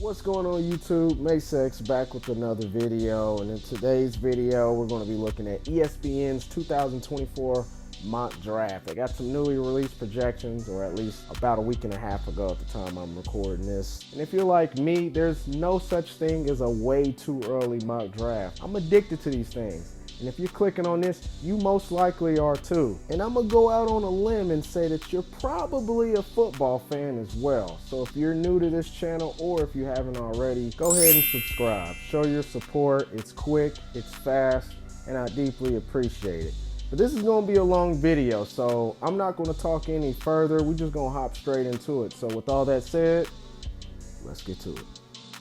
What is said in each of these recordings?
What's going on YouTube? Masex back with another video, and in today's video we're going to be looking at ESPN's 2024 mock draft. They got some newly released projections, or at least about a week and a half ago at the time I'm recording this. And if you're like me, there's no such thing as a way too early mock draft. I'm addicted to these things. And if you're clicking on this, you most likely are too. And I'm gonna go out on a limb and say that you're probably a football fan as well. So if you're new to this channel, or if you haven't already, go ahead and subscribe. Show your support. It's quick, it's fast, and I deeply appreciate it. But this is gonna be a long video, so I'm not gonna talk any further. We're just gonna hop straight into it. So with all that said, let's get to it.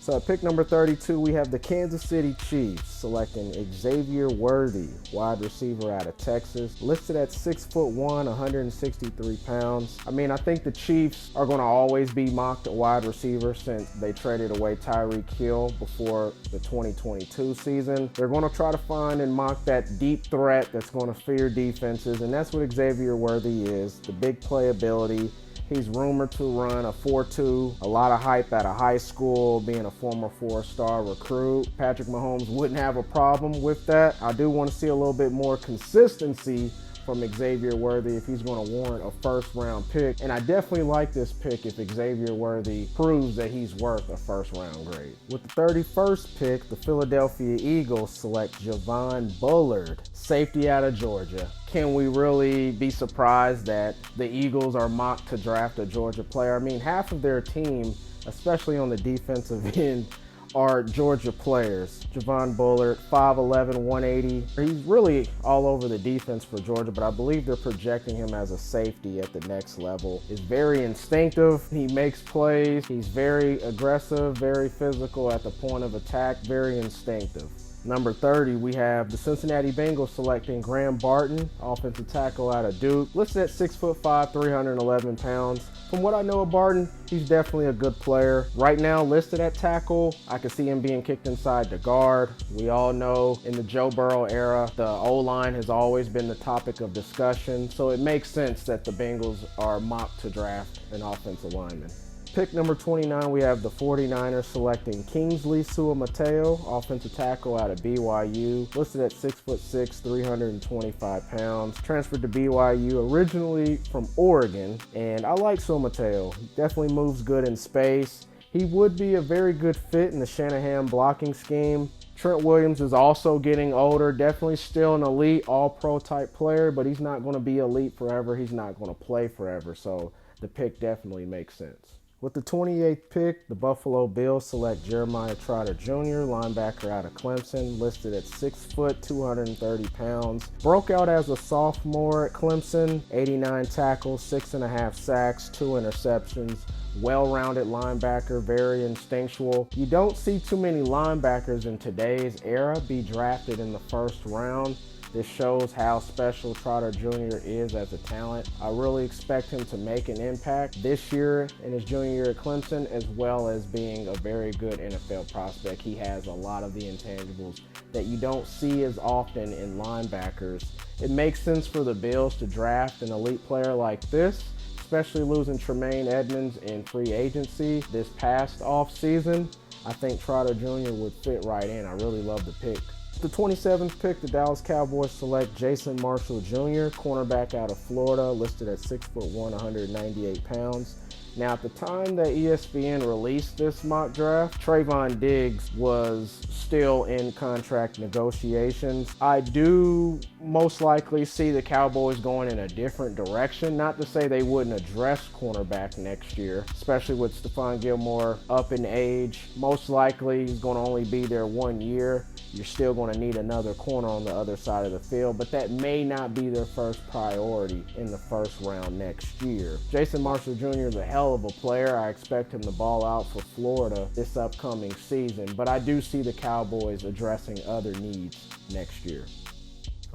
So at pick number 32, we have the Kansas City Chiefs selecting Xavier Worthy, wide receiver out of Texas, listed at 6'1", 163 pounds. I mean, I think the Chiefs are going to always be mocked at wide receiver since they traded away Tyreek Hill before the 2022 season. They're going to try to find and mock that deep threat that's going to fear defenses, and that's what Xavier Worthy is, the big playability. He's rumored to run a 4.2, a lot of hype out of high school, being a former 4-star recruit. Patrick Mahomes wouldn't have a problem with that. I do want to see a little bit more consistency from Xavier Worthy if he's going to warrant a first-round pick. And I definitely like this pick if Xavier Worthy proves that he's worth a first-round grade. With the 31st pick, the Philadelphia Eagles select Javon Bullard, safety out of Georgia. Can we really be surprised that the Eagles are mocked to draft a Georgia player? I mean, half of their team, especially on the defensive end, are Georgia players. Javon Bullard, 5'11", 180. He's really all over the defense for Georgia, but I believe they're projecting him as a safety at the next level. He's very instinctive. He makes plays. He's very aggressive, very physical at the point of attack, very instinctive. Number 30, we have the Cincinnati Bengals selecting Graham Barton, offensive tackle out of Duke, listed at 6'5", 311 pounds. From what I know of Barton, he's definitely a good player. Right now, listed at tackle, I can see him being kicked inside the guard. We all know in the Joe Burrow era, the O-line has always been the topic of discussion, so it makes sense that the Bengals are mocked to draft an offensive lineman. Pick number 29, we have the 49ers selecting Kingsley Suamateo, offensive tackle out of BYU, listed at 6'6", 325 pounds. Transferred to BYU originally from Oregon, and I like Suamateo. He definitely moves good in space. He would be a very good fit in the Shanahan blocking scheme. Trent Williams is also getting older, definitely still an elite all-pro type player, but he's not going to be elite forever. He's not going to play forever, so the pick definitely makes sense. With the 28th pick, the Buffalo Bills select Jeremiah Trotter Jr., linebacker out of Clemson, listed at 6 foot, 230 pounds. Broke out as a sophomore at Clemson, 89 tackles, 6.5 sacks, 2 interceptions. Well-rounded linebacker, very instinctual. You don't see too many linebackers in today's era be drafted in the first round. This shows how special Trotter Jr. is as a talent. I really expect him to make an impact this year in his junior year at Clemson, as well as being a very good NFL prospect. He has a lot of the intangibles that you don't see as often in linebackers. It makes sense for the Bills to draft an elite player like this, especially losing Tremaine Edmonds in free agency this past offseason. I think Trotter Jr. would fit right in. I really love the pick. The 27th pick, the Dallas Cowboys select Jason Marshall Jr., cornerback out of Florida, listed at 6'1", 198 pounds. Now, at the time that ESPN released this mock draft, Trayvon Diggs was still in contract negotiations. I do most likely see the Cowboys going in a different direction. Not to say they wouldn't address cornerback next year, especially with Stephon Gilmore up in age. Most likely he's going to only be there 1 year. You're still going to need another corner on the other side of the field, but that may not be their first priority in the first round next year. Jason Marshall Jr. is a hell of a player. I expect him to ball out for Florida this upcoming season, but I do see the Cowboys addressing other needs next year.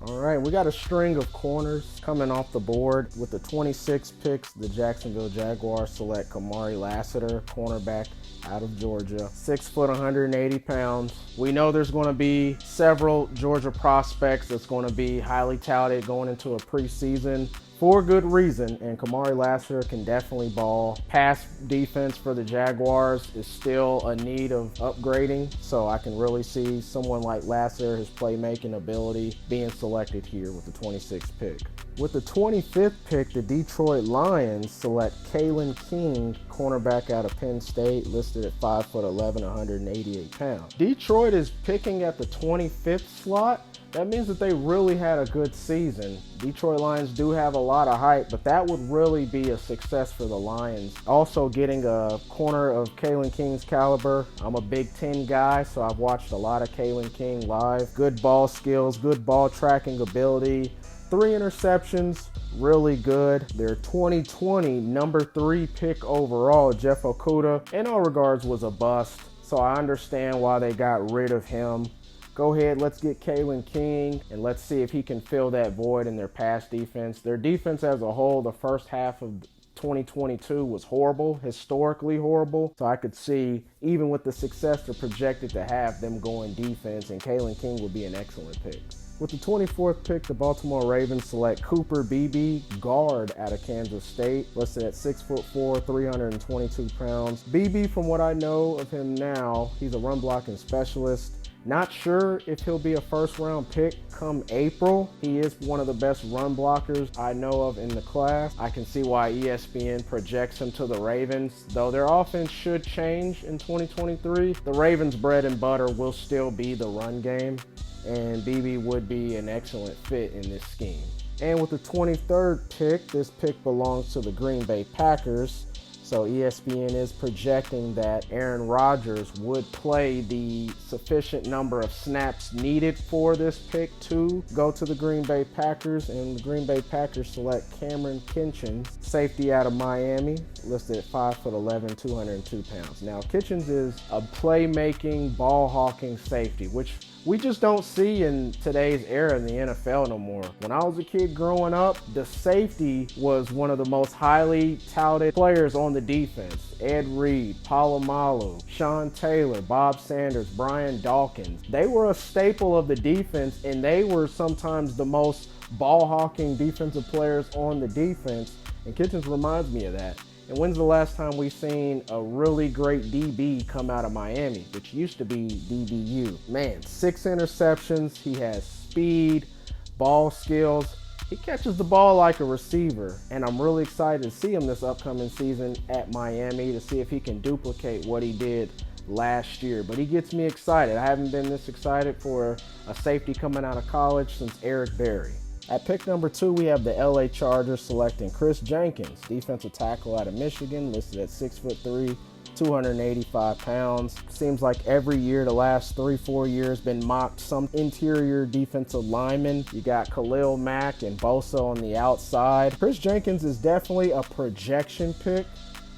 All right, we got a string of corners coming off the board. With the 26 picks, the Jacksonville Jaguars select Kamari Lassiter, cornerback out of Georgia, 6 foot, 180 pounds. We know there's going to be several Georgia prospects that's going to be highly touted going into a preseason for good reason, and Kamari Lassiter can definitely ball. Pass defense for the Jaguars is still a need of upgrading, so I can really see someone like Lassiter, his playmaking ability, being selected here with the 26th pick. With the 25th pick, the Detroit Lions select Kalen King, cornerback out of Penn State, listed at 5'11", 188 pounds. Detroit is picking at the 25th slot. That means that they really had a good season. Detroit Lions do have a lot of hype, but that would really be a success for the Lions. Also getting a corner of Kalen King's caliber. I'm a Big Ten guy, so I've watched a lot of Kalen King live. Good ball skills, good ball tracking ability. 3 interceptions, really good. Their 2020 number 3 pick overall, Jeff Okudah, in all regards was a bust, so I understand why they got rid of him. Go ahead, let's get Kalen King, and let's see if he can fill that void in their pass defense. Their defense as a whole, the first half of 2022 was horrible, historically horrible. So I could see, even with the success they're projected to have, them going defense, and Kalen King would be an excellent pick. With the 24th pick, the Baltimore Ravens select Cooper Beebe, guard out of Kansas State, listed at 6'4", 322 pounds. Beebe, from what I know of him now, he's a run blocking specialist. Not sure if he'll be a first-round pick come April. He is one of the best run blockers I know of in the class. I can see why ESPN projects him to the Ravens, though their offense should change in 2023. The Ravens' bread and butter will still be the run game, and Beebe would be an excellent fit in this scheme. And with the 23rd pick, this pick belongs to the Green Bay Packers. So ESPN is projecting that Aaron Rodgers would play the sufficient number of snaps needed for this pick to go to the Green Bay Packers, and the Green Bay Packers select Cameron Kitchens, safety out of Miami, listed at 5'11", 202 pounds. Now, Kitchens is a playmaking, ball-hawking safety, which we just don't see in today's era in the NFL no more. When I was a kid growing up, the safety was one of the most highly touted players on the defense. Ed Reed, Polamalu, Sean Taylor, Bob Sanders, Brian Dawkins. They were a staple of the defense, and they were sometimes the most ball-hawking defensive players on the defense, and Kitchens reminds me of that. And when's the last time we've seen a really great DB come out of Miami, which used to be DBU? Man, 6 interceptions. He has speed, ball skills. He catches the ball like a receiver, and I'm really excited to see him this upcoming season at Miami to see if he can duplicate what he did last year. But he gets me excited. I haven't been this excited for a safety coming out of college since Eric Berry. At pick number 2, we have the LA Chargers selecting Chris Jenkins, defensive tackle out of Michigan, listed at 6'3", 285 pounds. Seems like every year, the last 3-4 years, been mocked some interior defensive lineman. You got Khalil Mack and Bosa on the outside. Chris Jenkins is definitely a projection pick.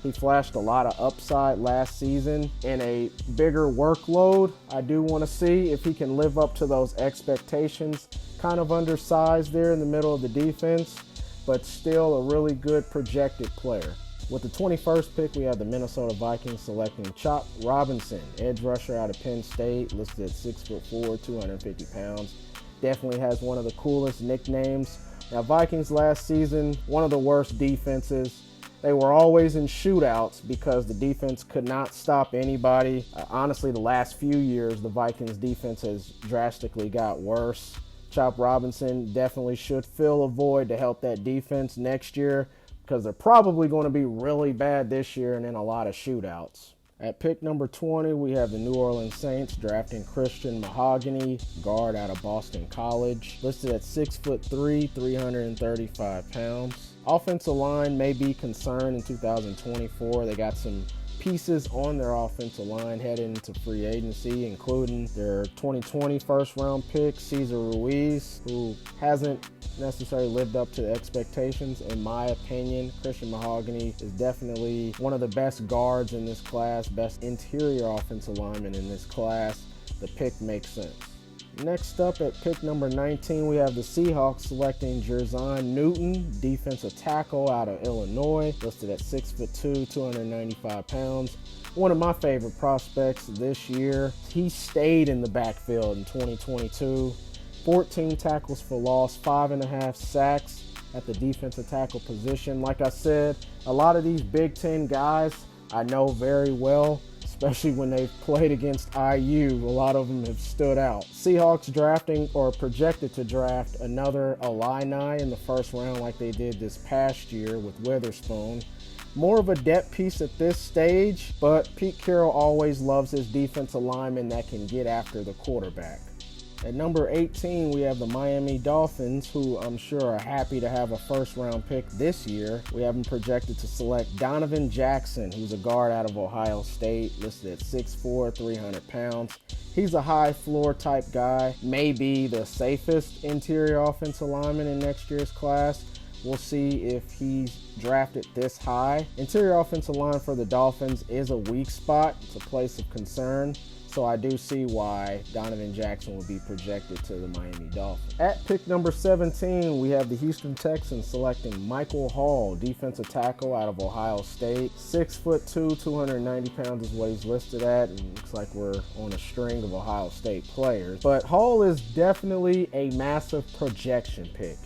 He flashed a lot of upside last season in a bigger workload. I do want to see if he can live up to those expectations. Kind of undersized there in the middle of the defense, but still a really good projected player. With the 21st pick, we have the Minnesota Vikings selecting Chop Robinson, edge rusher out of Penn State, listed at 6'4", 250 pounds. Definitely has one of the coolest nicknames. Now, Vikings last season, one of the worst defenses. They were always in shootouts because the defense could not stop anybody. Honestly, the last few years, the Vikings defense has drastically got worse. Chop Robinson definitely should fill a void to help that defense next year, because they're probably going to be really bad this year and in a lot of shootouts. At pick number 20, we have the New Orleans Saints drafting Christian Mahogany, guard out of Boston College, listed at 6'3", 335 pounds. Offensive line may be concerned in 2024. They got some pieces on their offensive line heading into free agency, including their 2020 first-round pick, Cesar Ruiz, who hasn't necessarily lived up to the expectations. In my opinion, Christian Mahogany is definitely one of the best guards in this class, best interior offensive lineman in this class. The pick makes sense. Next up at pick number 19, we have the Seahawks selecting Jerzon Newton, defensive tackle out of Illinois, listed at 6'2", 295 pounds. One of my favorite prospects this year. He stayed in the backfield in 2022. 14 tackles for loss, 5.5 sacks. at the defensive tackle position. Like I said, a lot of these Big Ten guys I know very well, especially when they've played against IU. A lot of them have stood out. Seahawks drafting or projected to draft another Illini in the first round like they did this past year with Witherspoon. More of a depth piece at this stage, but Pete Carroll always loves his defensive linemen that can get after the quarterback. At number 18, we have the Miami Dolphins, who I'm sure are happy to have a first-round pick this year. We have them projected to select Donovan Jackson, who's a guard out of Ohio State, listed at 6'4", 300 pounds. He's a high-floor type guy, maybe the safest interior offensive lineman in next year's class. We'll see if he's drafted this high. Interior offensive line for the Dolphins is a weak spot. It's a place of concern. So I do see why Donovan Jackson will be projected to the Miami Dolphins. At pick number 17, we have the Houston Texans selecting Michael Hall, defensive tackle out of Ohio State. 6'2", 290 pounds is what he's listed at. And it looks like we're on a string of Ohio State players. But Hall is definitely a massive projection pick.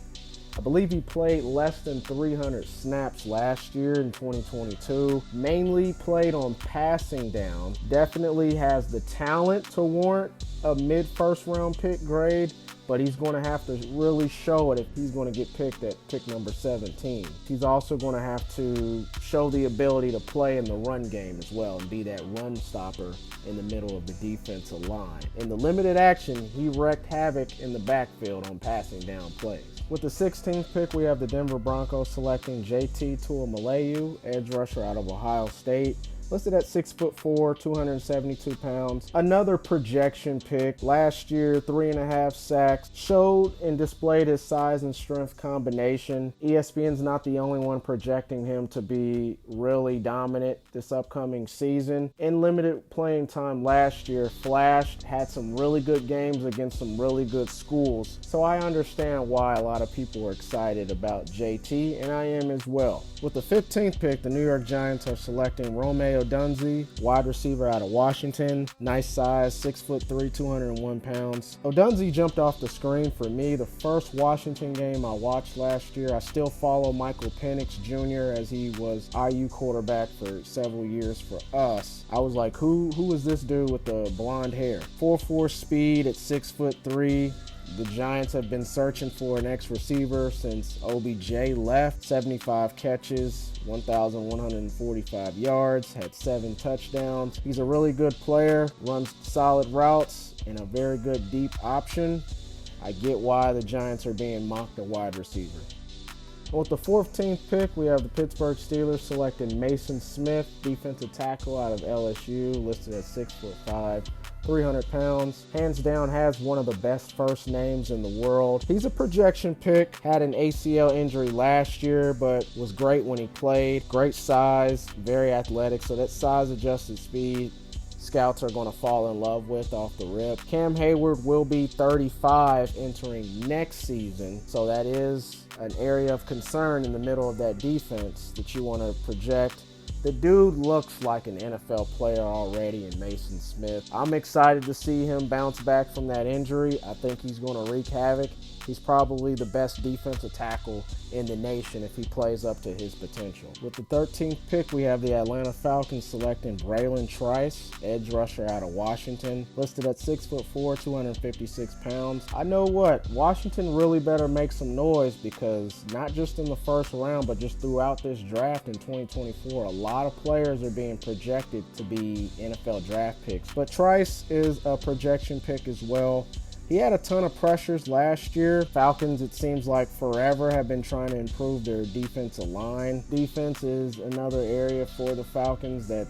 I believe he played less than 300 snaps last year in 2022. Mainly played on passing down. Definitely has the talent to warrant a mid-first round pick grade, but he's going to have to really show it if he's going to get picked at pick number 17. He's also going to have to show the ability to play in the run game as well and be that run stopper in the middle of the defensive line. In the limited action, he wreaked havoc in the backfield on passing down plays. With the 16th pick, we have the Denver Broncos selecting JT Tuimoloau, edge rusher out of Ohio State. Listed at 6'4", 272 pounds. Another projection pick. Last year, 3.5 sacks. Showed and displayed his size and strength combination. ESPN's not the only one projecting him to be really dominant this upcoming season. In limited playing time last year, flashed, had some really good games against some really good schools. So I understand why a lot of people are excited about JT, and I am as well. With the 15th pick, the New York Giants are selecting Romeo Odunze, wide receiver out of Washington. Nice size, 6'3", 201 pounds. Odunze jumped off the screen for me the first Washington game I watched last year. I still follow Michael Penix Jr. as he was IU quarterback for several years for us. I was like, who is this dude with the blonde hair? 4.4 speed at 6'3". The Giants have been searching for an X-receiver since OBJ left. 75 catches, 1,145 yards, had 7 touchdowns. He's a really good player, runs solid routes, and a very good deep option. I get why the Giants are being mocked at wide receiver. With the 14th pick, we have the Pittsburgh Steelers selecting Mason Smith, defensive tackle out of LSU, listed at 6'5". 300 pounds. Hands down has one of the best first names in the world. He's a projection pick. Had an ACL injury last year, but was great when he played. Great size, very athletic. So that size adjusted speed, scouts are going to fall in love with off the rip. Cam Hayward will be 35 entering next season. So that is an area of concern in the middle of that defense that you want to project. The dude looks like an NFL player already in Mason Smith. I'm excited to see him bounce back from that injury. I think he's going to wreak havoc. He's probably the best defensive tackle in the nation if he plays up to his potential. With the 13th pick, we have the Atlanta Falcons selecting Braylon Trice, edge rusher out of Washington, listed at 6'4", 256 pounds. I know what, Washington really better make some noise because not just in the first round, but just throughout this draft in 2024, a lot of players are being projected to be NFL draft picks. But Trice is a projection pick as well. He had a ton of pressures last year. Falcons, it seems like forever, have been trying to improve their defensive line. Defense is another area for the Falcons that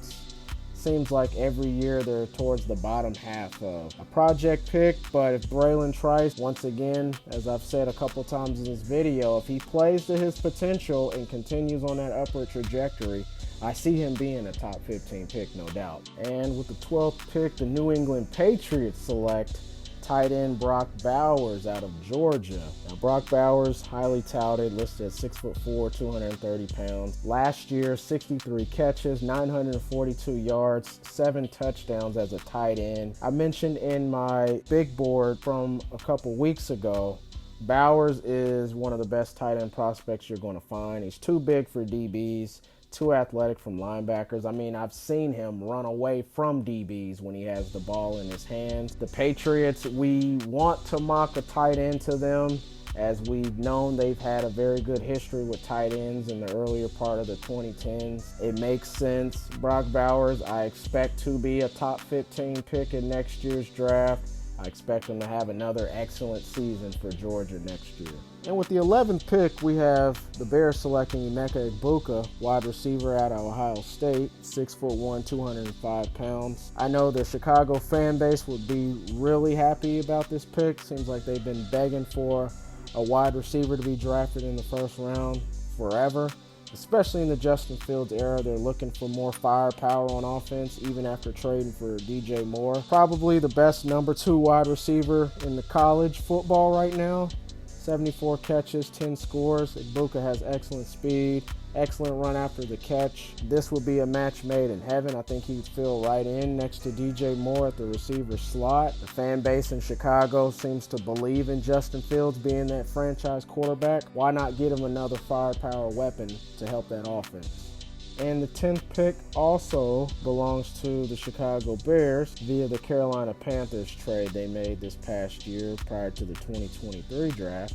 seems like every year they're towards the bottom half of. A project pick, but if Braylon Trice, once again, as I've said a couple times in this video, if he plays to his potential and continues on that upward trajectory, I see him being a top 15 pick, no doubt. And with the 12th pick, the New England Patriots select tight end Brock Bowers out of Georgia. Now, Brock Bowers, highly touted, listed at 6'4", 230 pounds. Last year, 63 catches, 942 yards, 7 touchdowns as a tight end. I mentioned in my big board from a couple weeks ago Bowers is one of the best tight end prospects you're going to find. He's too big for DBs, too athletic from linebackers. I mean, I've seen him run away from DBs when he has the ball in his hands. The Patriots, we want to mock a tight end to them. As we've known, they've had a very good history with tight ends in the earlier part of the 2010s. It makes sense. Brock Bowers, I expect to be a top 15 pick in next year's draft. I expect him to have another excellent season for Georgia next year. And with the 11th pick, we have the Bears selecting Emeka Egbuka, wide receiver out of Ohio State, 6'1", 205 pounds. I know the Chicago fan base would be really happy about this pick. Seems like they've been begging for a wide receiver to be drafted in the first round forever. Especially in the Justin Fields era, they're looking for more firepower on offense, even after trading for DJ Moore. Probably the best number 2 wide receiver in the college football right now. 74 catches, 10 scores. Egbuka has excellent speed, excellent run after the catch. This would be a match made in heaven. I think he'd fill right in next to DJ Moore at the receiver slot. The fan base in Chicago seems to believe in Justin Fields being that franchise quarterback. Why not get him another firepower weapon to help that offense? And the 10th pick also belongs to the Chicago Bears via the Carolina Panthers trade they made this past year prior to the 2023 draft.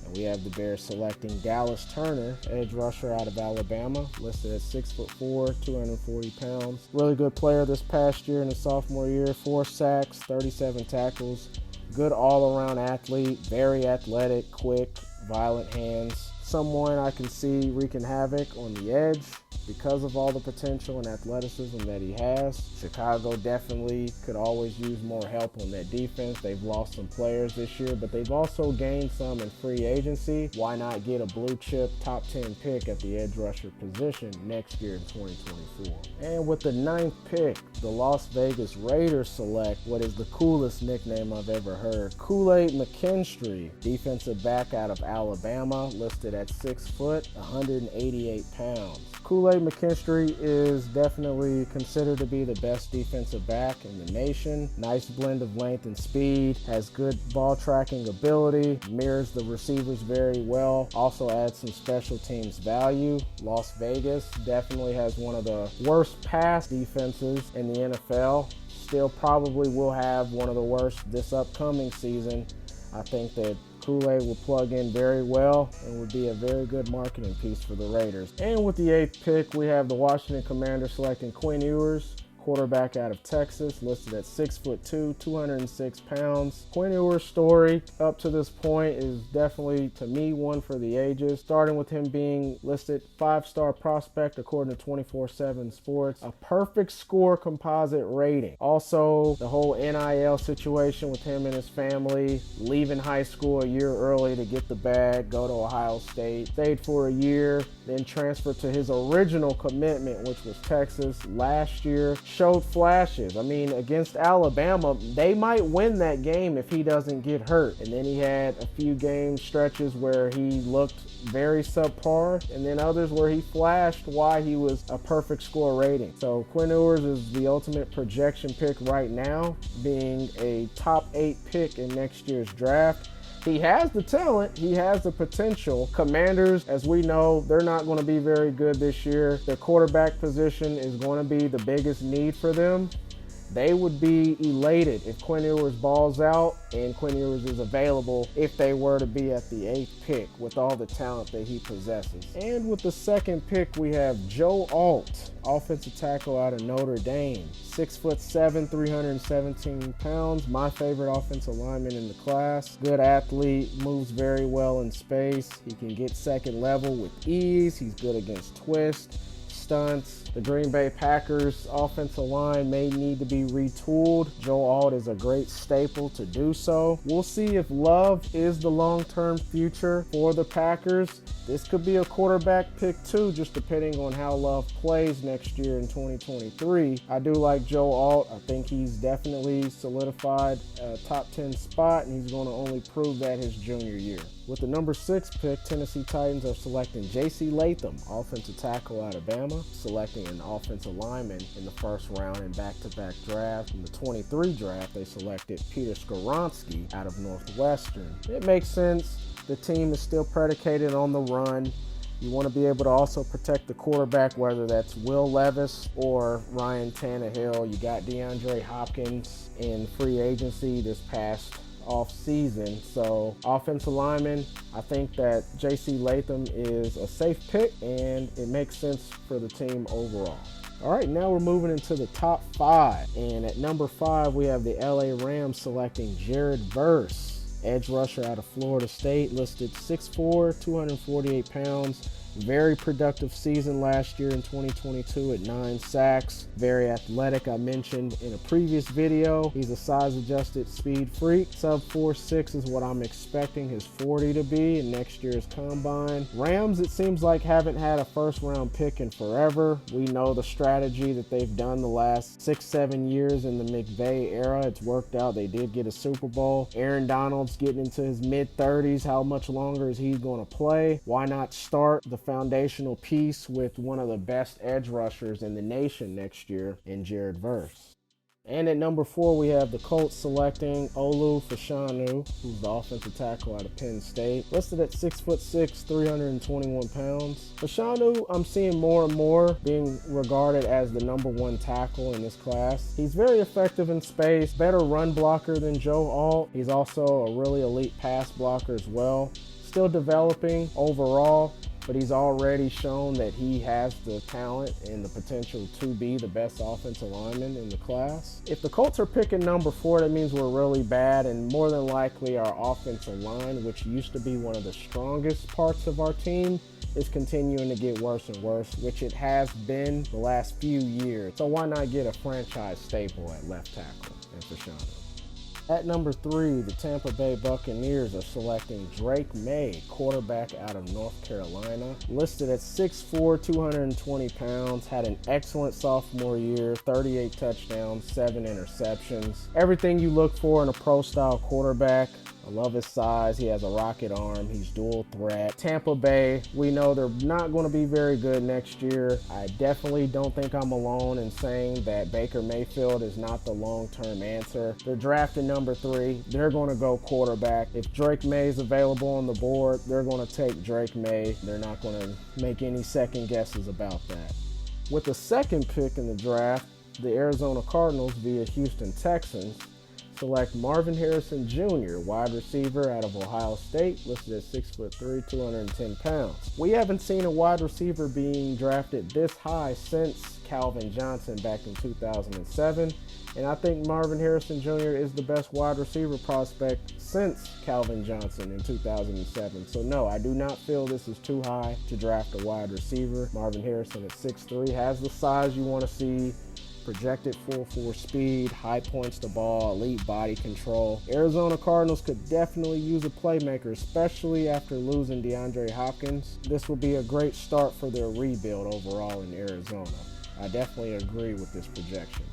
And we have the Bears selecting Dallas Turner, edge rusher out of Alabama, listed at 6'4", 240 pounds. Really good player this past year in his sophomore year, 4 sacks, 37 tackles. Good all-around athlete, very athletic, quick, violent hands. Someone I can see wreaking havoc on the edge because of all the potential and athleticism that he has. Chicago definitely could always use more help on that defense. They've lost some players this year, but they've also gained some in free agency. Why not get a blue chip top 10 pick at the edge rusher position next year in 2024? And with the 9th pick, the Las Vegas Raiders select what is the coolest nickname I've ever heard. Kool-Aid McKinstry, defensive back out of Alabama, listed at 6 foot, 188 pounds. Kool-Aid McKinstry is definitely considered to be the best defensive back in the nation. Nice blend of length and speed, has good ball tracking ability, mirrors the receivers very well, also adds some special teams value. Las Vegas definitely has one of the worst pass defenses in the NFL. Still probably will have one of the worst this upcoming season. I think that Kool-Aid will plug in very well and would be a very good marketing piece for the Raiders. And with the 8th pick, we have the Washington Commanders selecting Quinn Ewers, quarterback out of Texas, listed at 6'2", 206 pounds. Quinn Ewers' story up to this point is definitely, to me, one for the ages, starting with him being listed 5-star prospect according to 24/7 Sports, a perfect score composite rating. Also, the whole NIL situation with him and his family, leaving high school a year early to get the bag, go to Ohio State, stayed for a year, then transferred to his original commitment, which was Texas last year. Showed flashes. I mean, against Alabama, they might win that game if he doesn't get hurt. And then he had a few game stretches where he looked very subpar, and then others where he flashed why he was a perfect score rating. So Quinn Ewers is the ultimate projection pick right now, being a top 8 pick in next year's draft. He has the talent, he has the potential. Commanders, as we know, they're not going to be very good this year. Their quarterback position is going to be the biggest need for them. They would be elated if Quinn Ewers balls out and Quinn Ewers is available if they were to be at the 8th pick with all the talent that he possesses. And with the 2nd pick, we have Joe Alt, offensive tackle out of Notre Dame. 6'7", 317 pounds. My favorite offensive lineman in the class. Good athlete, moves very well in space. He can get second level with ease. He's good against twists, stunts. The Green Bay Packers offensive line may need to be retooled. Joe Alt is a great staple to do so. We'll see if Love is the long-term future for the Packers. This could be a quarterback pick too, just depending on how Love plays next year in 2023. I do like Joe Alt. I think he's definitely solidified a top 10 spot, and he's going to only prove that his junior year. With the number 6 pick, Tennessee Titans are selecting J.C. Latham, offensive tackle out of Alabama, selecting an offensive lineman in the first round in back-to-back drafts. In the 23 draft, they selected Peter Skoronski out of Northwestern. It makes sense. The team is still predicated on the run. You want to be able to also protect the quarterback, whether that's Will Levis or Ryan Tannehill. You got DeAndre Hopkins in free agency this past off season. So offensive lineman, I think that J.C. Latham is a safe pick and it makes sense for the team overall. All right, now we're moving into the top 5. And at number 5, we have the LA Rams selecting Jared Verse, edge rusher out of Florida State, listed 6'4", 248 pounds. Very productive season last year in 2022 at 9 sacks. Very athletic, I mentioned in a previous video. He's a size-adjusted speed freak. Sub 4'6" is what I'm expecting his 40 to be in next year's combine. Rams, it seems like, haven't had a first-round pick in forever. We know the strategy that they've done the last 6-7 years in the McVay era. It's worked out. They did get a Super Bowl. Aaron Donald's getting into his mid-30s. How much longer is he going to play? Why not start the foundational piece with one of the best edge rushers in the nation next year in Jared Verse? And at number 4, we have the Colts selecting Olu Fashanu, who's the offensive tackle out of Penn State, listed at 6'6", 321 pounds. Fashanu, I'm seeing more and more being regarded as the number 1 tackle in this class. He's very effective in space, better run blocker than Joe Alt. He's also a really elite pass blocker as well. Still developing overall, but he's already shown that he has the talent and the potential to be the best offensive lineman in the class. If the Colts are picking number 4, that means we're really bad, and more than likely our offensive line, which used to be one of the strongest parts of our team, is continuing to get worse and worse, which it has been the last few years. So why not get a franchise staple at left tackle in Fashanu? At number 3, the Tampa Bay Buccaneers are selecting Drake May, quarterback out of North Carolina. Listed at 6'4", 220 pounds, had an excellent sophomore year, 38 touchdowns, 7 interceptions. Everything you look for in a pro-style quarterback. I love his size. He has a rocket arm. He's dual threat. Tampa Bay, we know they're not going to be very good next year. I definitely don't think I'm alone in saying that Baker Mayfield is not the long-term answer. They're drafting number 3. They're going to go quarterback. If Drake May is available on the board, they're going to take Drake May. They're not going to make any second guesses about that. With the 2nd pick in the draft, the Arizona Cardinals via Houston Texans select Marvin Harrison Jr., wide receiver out of Ohio State, listed at 6'3", 210 pounds. We haven't seen a wide receiver being drafted this high since Calvin Johnson back in 2007, and I think Marvin Harrison Jr. is the best wide receiver prospect since Calvin Johnson in 2007. So no, I do not feel this is too high to draft a wide receiver. Marvin Harrison at 6'3", has the size you want to see, projected 4.4 speed, high points to ball, elite body control. Arizona Cardinals could definitely use a playmaker, especially after losing DeAndre Hopkins. This will be a great start for their rebuild overall in Arizona. I definitely agree with this projection.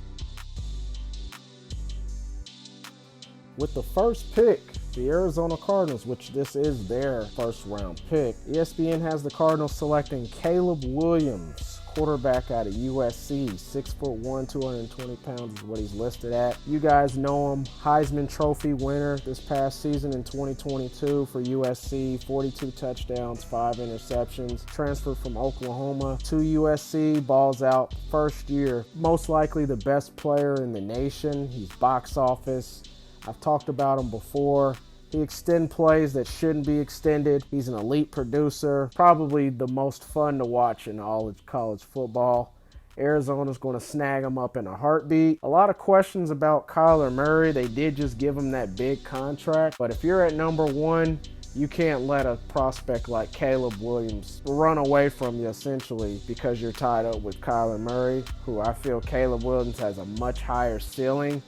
With the first pick, the Arizona Cardinals, which this is their first round pick, ESPN has the Cardinals selecting Caleb Williams, quarterback out of USC. 6'1", 220 pounds is what he's listed at. You guys know him, Heisman Trophy winner this past season in 2022 for USC, 42 touchdowns, 5 interceptions. Transferred from Oklahoma to USC, balls out first year. Most likely the best player in the nation. He's box office. I've talked about him before. He extends plays that shouldn't be extended. He's an elite producer, probably the most fun to watch in all of college football. Arizona's going to snag him up in a heartbeat. A lot of questions about Kyler Murray. They did just give him that big contract, but if you're at number 1, you can't let a prospect like Caleb Williams run away from you essentially because you're tied up with Kyler Murray, who I feel Caleb Williams has a much higher ceiling.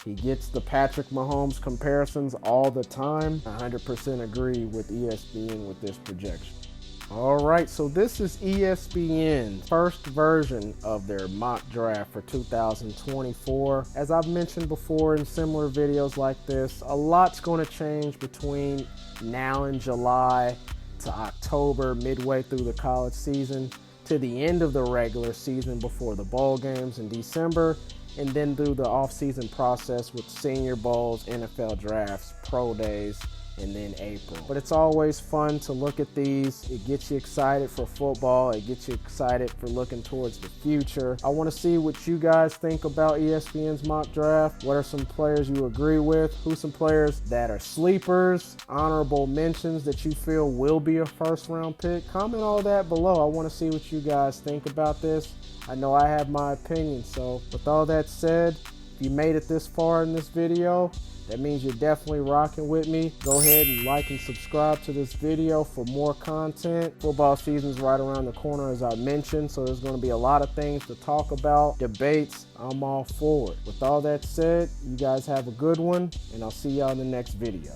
He gets the Patrick Mahomes comparisons all the time. 100% agree with ESPN with this projection. All right, so this is ESPN's first version of their mock draft for 2024. As I've mentioned before in similar videos like this, a lot's going to change between now and July to October, midway through the college season, to the end of the regular season before the bowl games in December, and then through the off-season process with Senior Bowls, NFL drafts, pro days, and then April. But it's always fun to look at these. It gets you excited for football. It gets you excited for looking towards the future. I want to see what you guys think about ESPN's mock draft. What are some players you agree with? Who's some players that are sleepers, honorable mentions that you feel will be a first-round pick? Comment all that below. I want to see what you guys think about this. I know I have my opinion. So with all that said, if you made it this far in this video, that means you're definitely rocking with me. Go ahead and like and subscribe to this video for more content. Football season's right around the corner, as I mentioned, so there's going to be a lot of things to talk about, debates. I'm all for it. With all that said, you guys have a good one, and I'll see y'all in the next video.